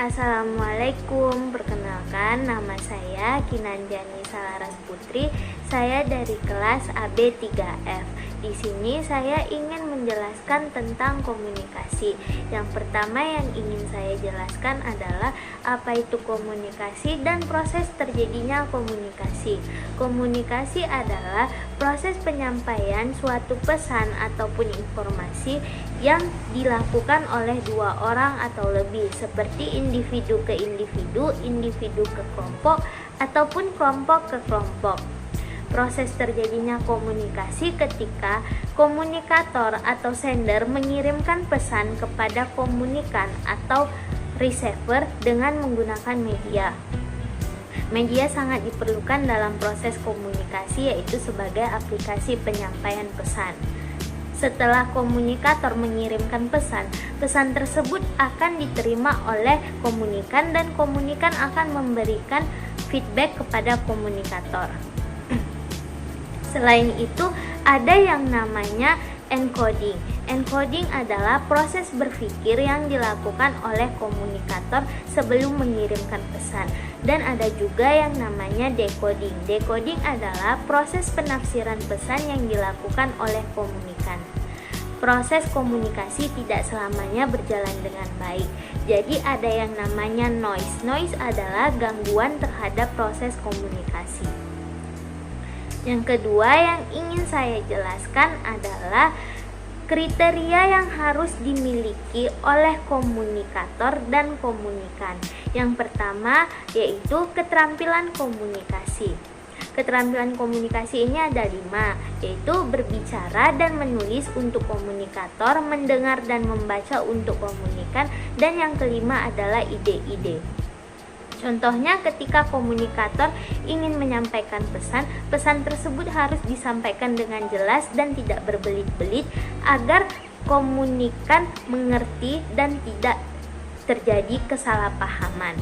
Assalamualaikum, perkenalkan nama saya Kinanjani Salaras Putri. Saya dari kelas AB3F. Di sini saya ingin menjelaskan tentang komunikasi. Yang pertama yang ingin saya jelaskan adalah apa itu komunikasi dan proses terjadinya komunikasi. Komunikasi adalah proses penyampaian suatu pesan ataupun informasi yang dilakukan oleh dua orang atau lebih, seperti individu ke individu, individu ke kelompok, ataupun kelompok ke kelompok. Proses terjadinya komunikasi ketika komunikator atau sender mengirimkan pesan kepada komunikan atau receiver dengan menggunakan media. Media sangat diperlukan dalam proses komunikasi, yaitu sebagai aplikasi penyampaian pesan. Setelah komunikator mengirimkan pesan, pesan tersebut akan diterima oleh komunikan dan komunikan akan memberikan feedback kepada komunikator. Selain itu, ada yang namanya encoding. Encoding adalah proses berpikir yang dilakukan oleh komunikator sebelum mengirimkan pesan. Dan ada juga yang namanya decoding. Decoding adalah proses penafsiran pesan yang dilakukan oleh komunikan. Proses komunikasi tidak selamanya berjalan dengan baik. Jadi ada yang namanya noise. Noise adalah gangguan terhadap proses komunikasi. Yang kedua yang ingin saya jelaskan adalah kriteria yang harus dimiliki oleh komunikator dan komunikan. Yang pertama yaitu keterampilan komunikasi. Keterampilan komunikasi ini ada 5, yaitu berbicara dan menulis untuk komunikator, mendengar dan membaca untuk komunikan, dan yang kelima adalah ide-ide. Contohnya ketika komunikator ingin menyampaikan pesan, pesan tersebut harus disampaikan dengan jelas dan tidak berbelit-belit agar komunikan mengerti dan tidak terjadi kesalahpahaman.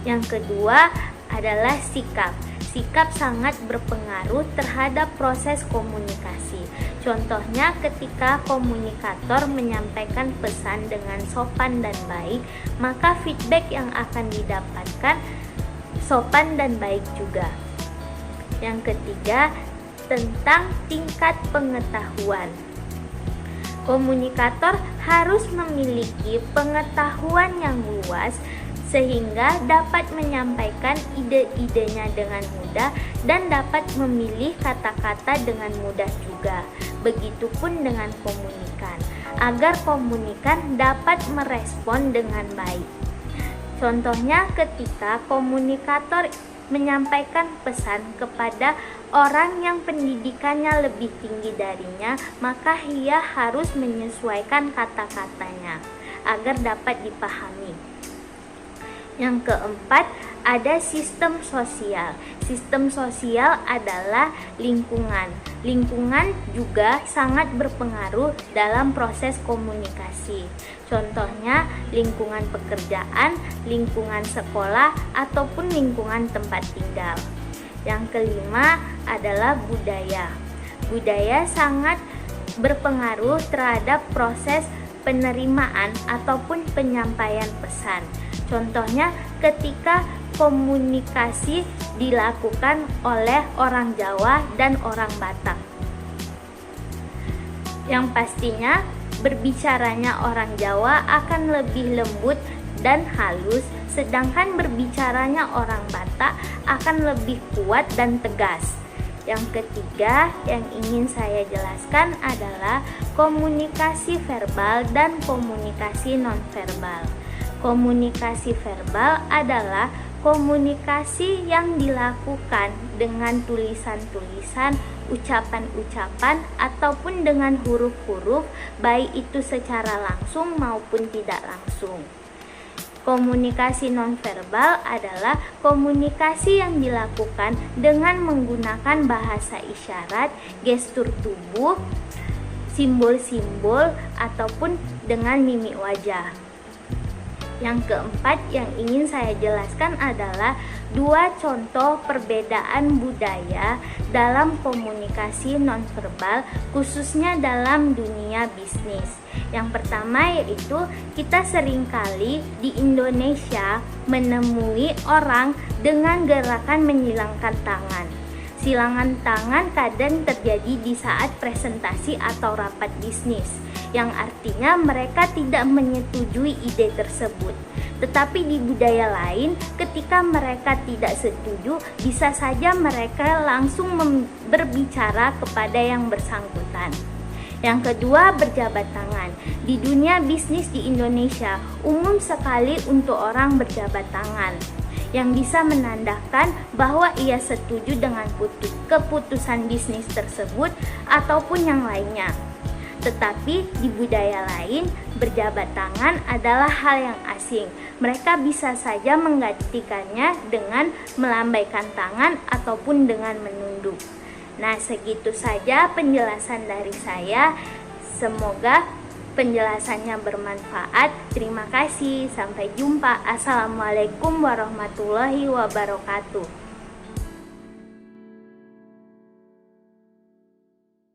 Yang kedua adalah sikap. Sikap sangat berpengaruh terhadap proses komunikasi. Contohnya ketika komunikator menyampaikan pesan dengan sopan dan baik, maka feedback yang akan didapatkan sopan dan baik juga. Yang ketiga, tentang tingkat pengetahuan. Komunikator harus memiliki pengetahuan yang luas sehingga dapat menyampaikan ide-idenya dengan mudah dan dapat memilih kata-kata dengan mudah juga. Begitupun dengan komunikan, agar komunikan dapat merespon dengan baik. Contohnya ketika komunikator menyampaikan pesan kepada orang yang pendidikannya lebih tinggi darinya, maka ia harus menyesuaikan kata-katanya agar dapat dipahami. Yang keempat, ada sistem sosial. Sistem sosial adalah lingkungan. Lingkungan juga sangat berpengaruh dalam proses komunikasi. Contohnya lingkungan pekerjaan, lingkungan sekolah, ataupun lingkungan tempat tinggal. Yang kelima adalah budaya. Budaya sangat berpengaruh terhadap proses penerimaan ataupun penyampaian pesan. Contohnya ketika komunikasi dilakukan oleh orang Jawa dan orang Batak. Yang pastinya berbicaranya orang Jawa akan lebih lembut dan halus, sedangkan berbicaranya orang Batak akan lebih kuat dan tegas. Yang ketiga yang ingin saya jelaskan adalah komunikasi verbal dan komunikasi nonverbal. Komunikasi verbal adalah komunikasi yang dilakukan dengan tulisan-tulisan, ucapan-ucapan, ataupun dengan huruf-huruf, baik itu secara langsung maupun tidak langsung. Komunikasi nonverbal adalah komunikasi yang dilakukan dengan menggunakan bahasa isyarat, gestur tubuh, simbol-simbol, ataupun dengan mimik wajah. Yang keempat yang ingin saya jelaskan adalah 2 contoh perbedaan budaya dalam komunikasi nonverbal, khususnya dalam dunia bisnis. Yang pertama yaitu kita seringkali di Indonesia menemui orang dengan gerakan menyilangkan tangan. Silangan tangan kadang terjadi di saat presentasi atau rapat bisnis, yang artinya mereka tidak menyetujui ide tersebut. Tetapi di budaya lain, ketika mereka tidak setuju, bisa saja mereka langsung berbicara kepada yang bersangkutan. Yang kedua, berjabat tangan. Di dunia bisnis di Indonesia, umum sekali untuk orang berjabat tangan, yang bisa menandakan bahwa ia setuju dengan keputusan bisnis tersebut ataupun yang lainnya. Tetapi di budaya lain, berjabat tangan adalah hal yang asing. Mereka bisa saja menggantikannya dengan melambaikan tangan ataupun dengan menunduk. Nah, segitu saja penjelasan dari saya. Semoga penjelasannya bermanfaat. Terima kasih. Sampai jumpa. Assalamualaikum warahmatullahi wabarakatuh.